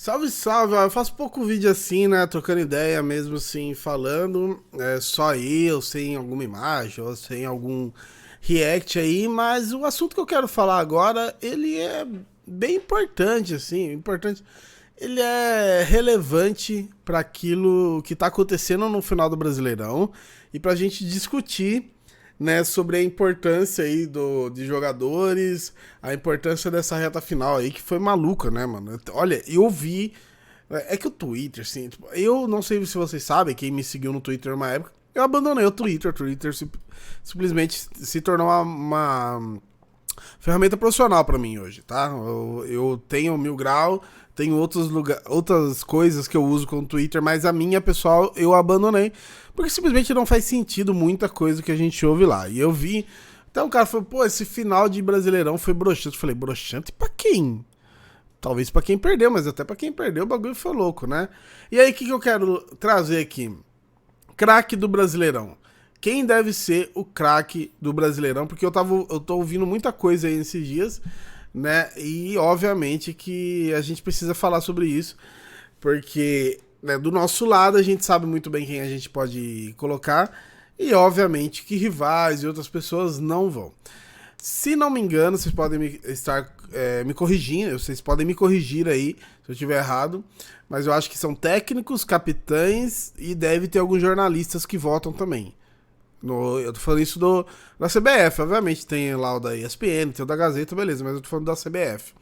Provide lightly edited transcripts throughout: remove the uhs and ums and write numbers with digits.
Salve, salve! Eu faço pouco vídeo assim, né? Trocando ideia mesmo assim, falando. Só eu, sem alguma imagem ou sem algum react aí. Mas o assunto que eu quero falar agora, ele é bem importante, assim. Importante. Ele é relevante para aquilo que tá acontecendo no final do Brasileirão e pra gente discutir, né, sobre a importância aí de jogadores, a importância dessa reta final aí, que foi maluca, né, mano? Olha, eu vi. É que o Twitter, assim, tipo, eu não sei se vocês sabem, quem me seguiu no Twitter uma época, eu abandonei o Twitter simplesmente se tornou uma ferramenta profissional pra mim hoje, tá? Eu tenho 1000 grau, tenho outras coisas que eu uso com o Twitter, mas a minha, pessoal, eu abandonei. Porque simplesmente não faz sentido muita coisa que a gente ouve lá. E eu vi. Então o cara falou, pô, esse final de Brasileirão foi broxante. Eu falei, broxante pra quem? Talvez pra quem perdeu, mas até pra quem perdeu o bagulho foi louco, né? E aí, o que eu quero trazer aqui? Craque do Brasileirão. Quem deve ser o craque do Brasileirão? Porque eu tô ouvindo muita coisa aí nesses dias, né? E obviamente que a gente precisa falar sobre isso, porque, né, do nosso lado a gente sabe muito bem quem a gente pode colocar, e obviamente que rivais e outras pessoas não vão. Se não me engano, vocês podem me corrigindo, vocês podem me corrigir aí se eu estiver errado, mas eu acho que são técnicos, capitães e deve ter alguns jornalistas que votam também. Eu tô falando isso da CBF, obviamente tem lá o da ESPN, tem o da Gazeta, beleza, mas eu tô falando da CBF.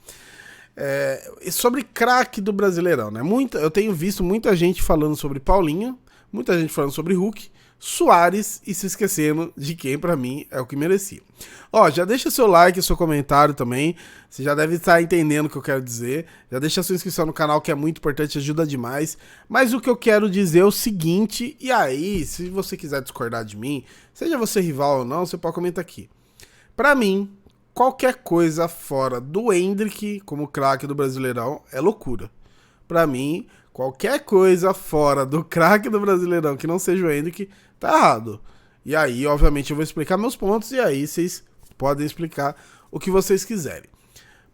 E sobre craque do Brasileirão, né? Eu tenho visto muita gente falando sobre Paulinho, muita gente falando sobre Hulk, Soares e se esquecendo de quem pra mim é o que merecia. Ó, já deixa seu like e seu comentário também, você já deve estar entendendo o que eu quero dizer, já deixa sua inscrição no canal que é muito importante, ajuda demais, mas o que eu quero dizer é o seguinte, e aí, se você quiser discordar de mim, seja você rival ou não, você pode comentar aqui. Pra mim, qualquer coisa fora do Endrick como craque do Brasileirão é loucura. Pra mim, qualquer coisa fora do craque do Brasileirão que não seja o Endrick tá errado. E aí, obviamente, eu vou explicar meus pontos e aí vocês podem explicar o que vocês quiserem.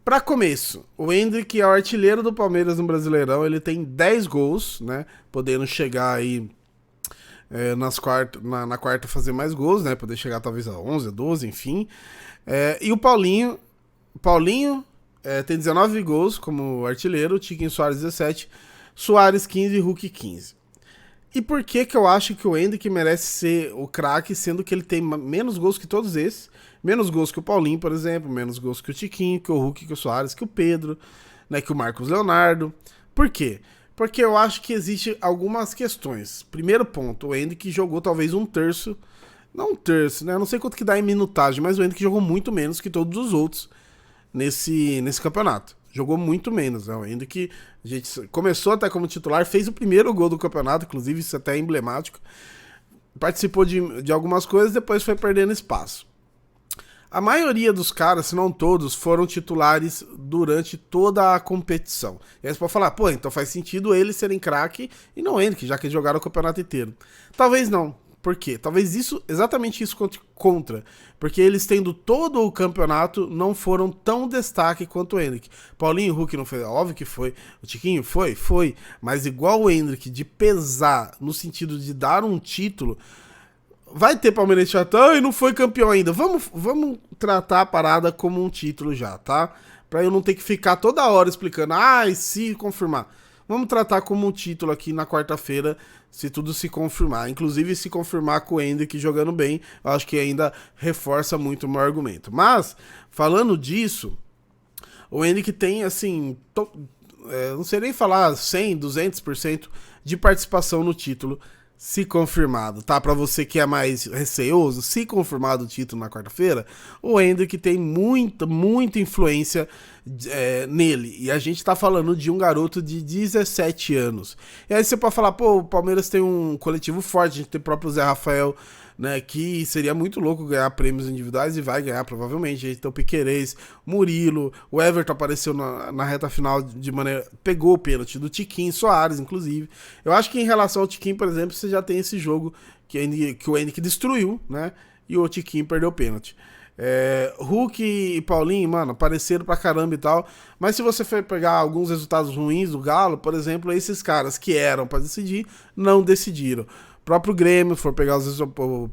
Pra começo, o Endrick é o artilheiro do Palmeiras no Brasileirão, ele tem 10 gols, né, podendo chegar aí na quarta fazer mais gols, né, poder chegar talvez a 11, a 12, enfim. E o Paulinho tem 19 gols como artilheiro, Tiquinho Soares 17, Soares 15 e Hulk 15. E por que eu acho que o Endrick merece ser o craque, sendo que ele tem menos gols que todos esses, menos gols que o Paulinho, por exemplo, menos gols que o Tiquinho, que o Hulk, que o Soares, que o Pedro, né, que o Marcos Leonardo. Por quê? Porque eu acho que existe algumas questões. Primeiro ponto, o Endrick jogou talvez um terço, não um terço, né? Eu não sei quanto que dá em minutagem, mas o Endrick jogou muito menos que todos os outros nesse campeonato. Jogou muito menos, né? O Endrick, a gente começou até como titular, fez o primeiro gol do campeonato, inclusive isso até é emblemático. Participou de algumas coisas, depois foi perdendo espaço. A maioria dos caras, se não todos, foram titulares durante toda a competição. E aí você pode falar, pô, então faz sentido eles serem craque e não Endrick, já que eles jogaram o campeonato inteiro. Talvez não. Por quê? Talvez exatamente isso contra. Porque eles tendo todo o campeonato não foram tão destaque quanto o Endrick. Paulinho e Hulk não foi, óbvio que foi. O Tiquinho foi. Mas igual o Endrick, de pesar no sentido de dar um título, vai ter palmeirense chatão e não foi campeão ainda. Vamos tratar a parada como um título já, tá? Pra eu não ter que ficar toda hora explicando, se confirmar. Vamos tratar como um título aqui na quarta-feira, se tudo se confirmar. Inclusive, se confirmar com o Endrick jogando bem, eu acho que ainda reforça muito o meu argumento. Mas, falando disso, o Endrick tem, assim, não sei nem falar 100, 200% de participação no título, se confirmado, tá? Pra você que é mais receoso, se confirmado o título na quarta-feira, o Endrick tem muita influência nele. E a gente tá falando de um garoto de 17 anos. E aí você pode falar, pô, o Palmeiras tem um coletivo forte, a gente tem o próprio Zé Rafael, né, que seria muito louco ganhar prêmios individuais e vai ganhar provavelmente. A gente tem o Piquerez, Murilo, o Everton apareceu na reta final de maneira... pegou o pênalti do Tiquinho, Soares, inclusive. Eu acho que em relação ao Tiquinho, por exemplo, você já tem esse jogo que o Endrick destruiu, né, e o Tiquinho perdeu o pênalti. Hulk e Paulinho, mano, apareceram pra caramba e tal. Mas se você for pegar alguns resultados ruins do Galo, por exemplo, esses caras que eram pra decidir, não decidiram. O próprio Grêmio, for pegar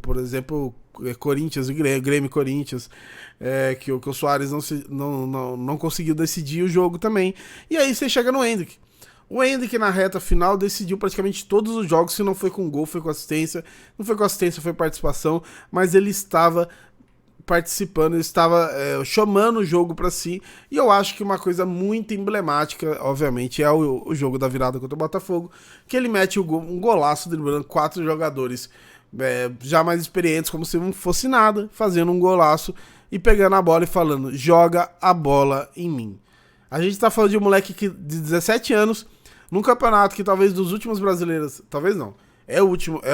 por exemplo, Corinthians e Grêmio e Corinthians, que o Soares não conseguiu decidir o jogo também. E aí você chega no Endrick. O Endrick na reta final decidiu praticamente todos os jogos, se não foi com gol, foi com assistência. Não foi com assistência, foi participação, mas ele estava participando, ele estava chamando o jogo para si, e eu acho que uma coisa muito emblemática, obviamente, é o jogo da virada contra o Botafogo, que ele mete um golaço driblando 4 jogadores já mais experientes, como se não fosse nada, fazendo um golaço e pegando a bola e falando, joga a bola em mim. A gente tá falando de um moleque de 17 anos, num campeonato que talvez dos últimos brasileiros, talvez não, é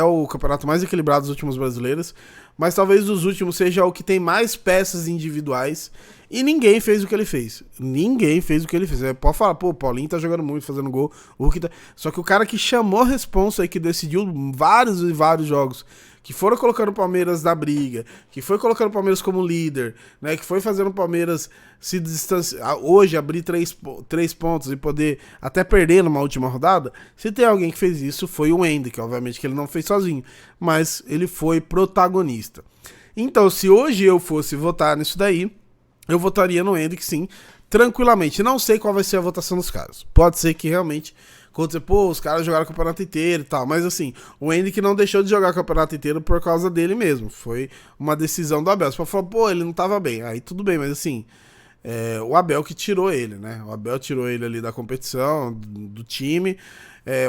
o campeonato mais equilibrado dos últimos brasileiros, mas talvez dos últimos seja o que tem mais peças individuais, e ninguém fez o que ele fez. Ninguém fez o que ele fez. Pode falar, pô, o Paulinho tá jogando muito, fazendo gol, o Hulk tá... Só que o cara que chamou a responsa aí, que decidiu vários e vários jogos, que foram colocando o Palmeiras na briga, que foi colocando o Palmeiras como líder, né, que foi fazendo o Palmeiras se distanciar, hoje abrir 3 pontos e poder até perder numa última rodada. Se tem alguém que fez isso, foi o Endrick, obviamente que ele não fez sozinho, mas ele foi protagonista. Então, se hoje eu fosse votar nisso daí, eu votaria no Endrick, sim, tranquilamente. Não sei qual vai ser a votação dos caras. Pode ser que realmente, quando você, pô, os caras jogaram o campeonato inteiro e tal, mas assim, o Endrick não deixou de jogar o campeonato inteiro por causa dele mesmo. Foi uma decisão do Abel. Você falou, pô, ele não tava bem. Aí tudo bem, mas assim, o Abel que tirou ele, né? O Abel tirou ele ali da competição, do time.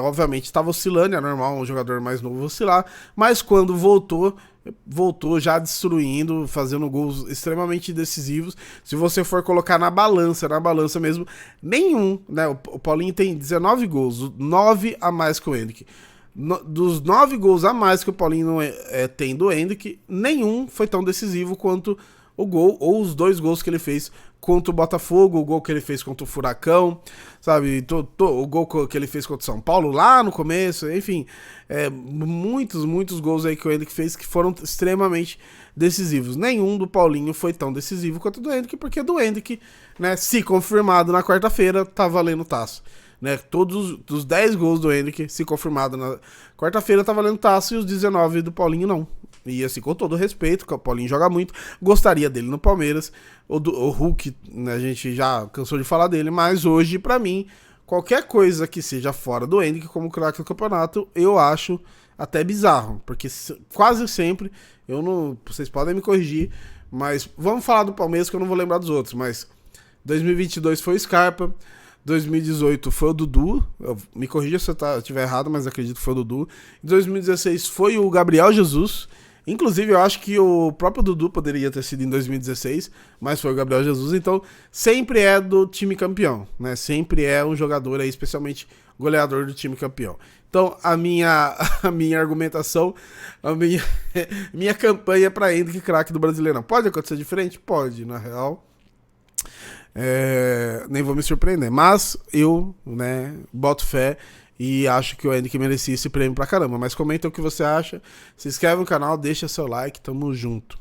Obviamente estava oscilando, é normal um jogador mais novo oscilar, mas quando voltou já destruindo, fazendo gols extremamente decisivos. Se você for colocar na balança mesmo, nenhum, né? O Paulinho tem 19 gols, 9 a mais que o Endrick. Dos 9 gols a mais que o Paulinho tem do Endrick, nenhum foi tão decisivo quanto o gol, ou os 2 gols que ele fez contra o Botafogo, o gol que ele fez contra o Furacão, sabe, o gol que ele fez contra o São Paulo lá no começo, enfim, muitos gols aí que o Endrick fez que foram extremamente decisivos. Nenhum do Paulinho foi tão decisivo quanto o do Endrick, porque do Endrick, né, se confirmado na quarta-feira, tá valendo taça. Né, todos os 10 gols do Endrick, se confirmado na quarta-feira, tá valendo taça, e os 19 do Paulinho não. E assim, com todo respeito, que o Paulinho joga muito, gostaria dele no Palmeiras. O Hulk, né, a gente já cansou de falar dele, mas hoje, pra mim, qualquer coisa que seja fora do Endrick como craque do campeonato, eu acho até bizarro, porque quase sempre, vocês podem me corrigir, mas vamos falar do Palmeiras que eu não vou lembrar dos outros, mas 2022 foi o Scarpa, 2018 foi o Dudu, me corrija se eu estiver errado, mas acredito que foi o Dudu. Em 2016 foi o Gabriel Jesus, inclusive eu acho que o próprio Dudu poderia ter sido em 2016, mas foi o Gabriel Jesus, então sempre é do time campeão, né? Sempre é um jogador aí, especialmente goleador do time campeão. Então a minha argumentação, minha campanha para Endrick craque do Brasileirão. Pode acontecer diferente? Pode, na real. Nem vou me surpreender, mas eu, né, boto fé e acho que o Endrick merecia esse prêmio pra caramba. Mas comenta o que você acha, se inscreve no canal, deixa seu like, tamo junto.